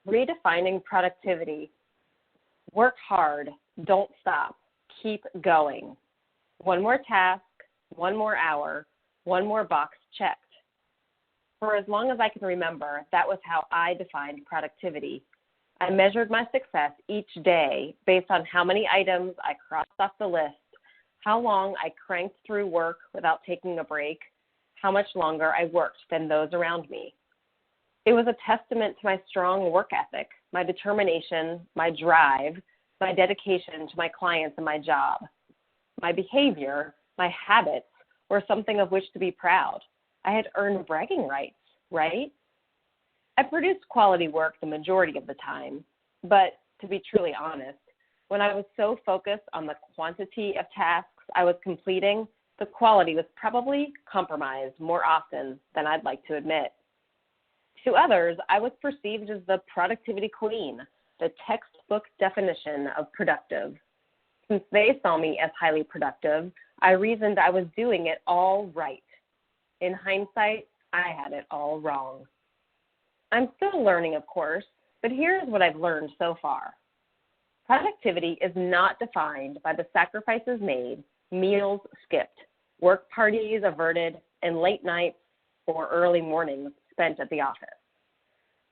Redefining productivity. Work hard, don't stop, keep going. One more task, one more hour, one more box checked. For as long as I can remember, that was how I defined productivity. I measured my success each day based on how many items I crossed off the list, how long I cranked through work without taking a break, how much longer I worked than those around me. It was a testament to my strong work ethic, my determination, my drive, my dedication to my clients and my job. My behavior, my habits, were something of which to be proud. I had earned bragging rights, right? I produced quality work the majority of the time, but to be truly honest, when I was so focused on the quantity of tasks I was completing, the quality was probably compromised more often than I'd like to admit. To others, I was perceived as the productivity queen, the textbook definition of productive. Since they saw me as highly productive, I reasoned I was doing it all right. In hindsight, I had it all wrong. I'm still learning, of course, but here's what I've learned so far. Productivity is not defined by the sacrifices made, meals skipped, work parties averted, and late nights or early mornings spent at the office.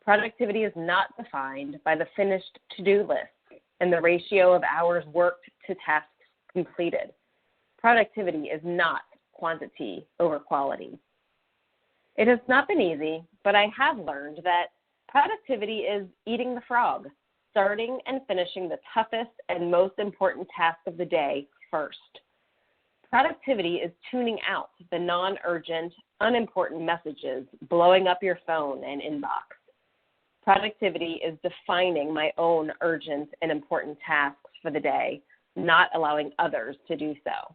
Productivity is not defined by the finished to-do list and the ratio of hours worked to tasks completed. Productivity is not quantity over quality. It has not been easy, but I have learned that productivity is eating the frog, starting and finishing the toughest and most important task of the day first. Productivity is tuning out the non-urgent, unimportant messages blowing up your phone and inbox. Productivity is defining my own urgent and important tasks for the day, not allowing others to do so.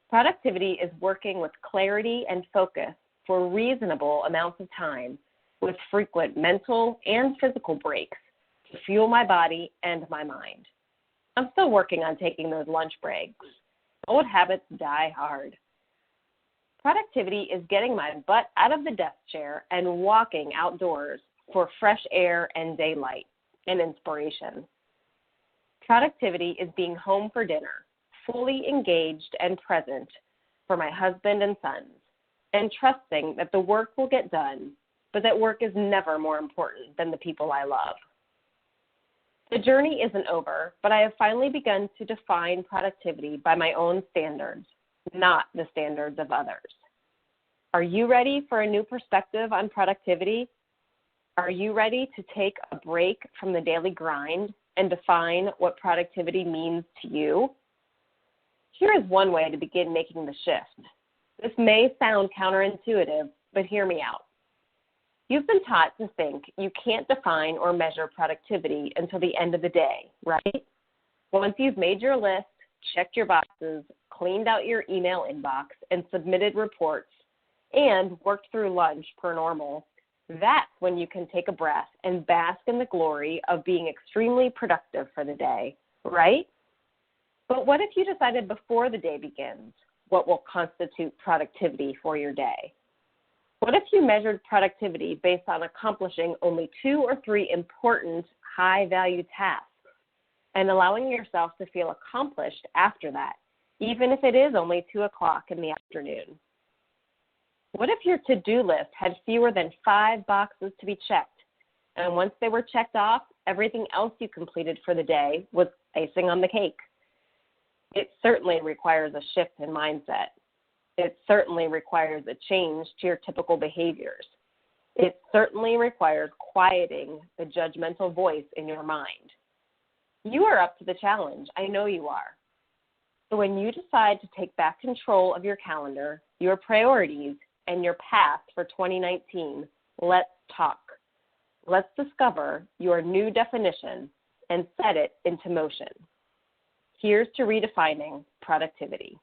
Productivity is working with clarity and focus for reasonable amounts of time with frequent mental and physical breaks to fuel my body and my mind. I'm still working on taking those lunch breaks. Old habits die hard. Productivity is getting my butt out of the desk chair and walking outdoors for fresh air and daylight and inspiration. Productivity is being home for dinner, fully engaged and present for my husband and sons, and trusting that the work will get done, but that work is never more important than the people I love. The journey isn't over, but I have finally begun to define productivity by my own standards, not the standards of others. Are you ready for a new perspective on productivity? Are you ready to take a break from the daily grind and define what productivity means to you? Here is one way to begin making the shift. This may sound counterintuitive, but hear me out. You've been taught to think you can't define or measure productivity until the end of the day, right? Once you've made your list, checked your boxes, cleaned out your email inbox, and submitted reports, and worked through lunch per normal, that's when you can take a breath and bask in the glory of being extremely productive for the day, right? But what if you decided before the day begins what will constitute productivity for your day? What if you measured productivity based on accomplishing only 2 or 3 important high-value tasks and allowing yourself to feel accomplished after that, even if it is only 2 o'clock in the afternoon? What if your to-do list had fewer than 5 boxes to be checked, and once they were checked off, everything else you completed for the day was icing on the cake? It certainly requires a shift in mindset. It certainly requires a change to your typical behaviors. It certainly requires quieting the judgmental voice in your mind. You are up to the challenge. I know you are. So when you decide to take back control of your calendar, your priorities, and your path for 2019, let's talk. Let's discover your new definition and set it into motion. Here's to redefining productivity.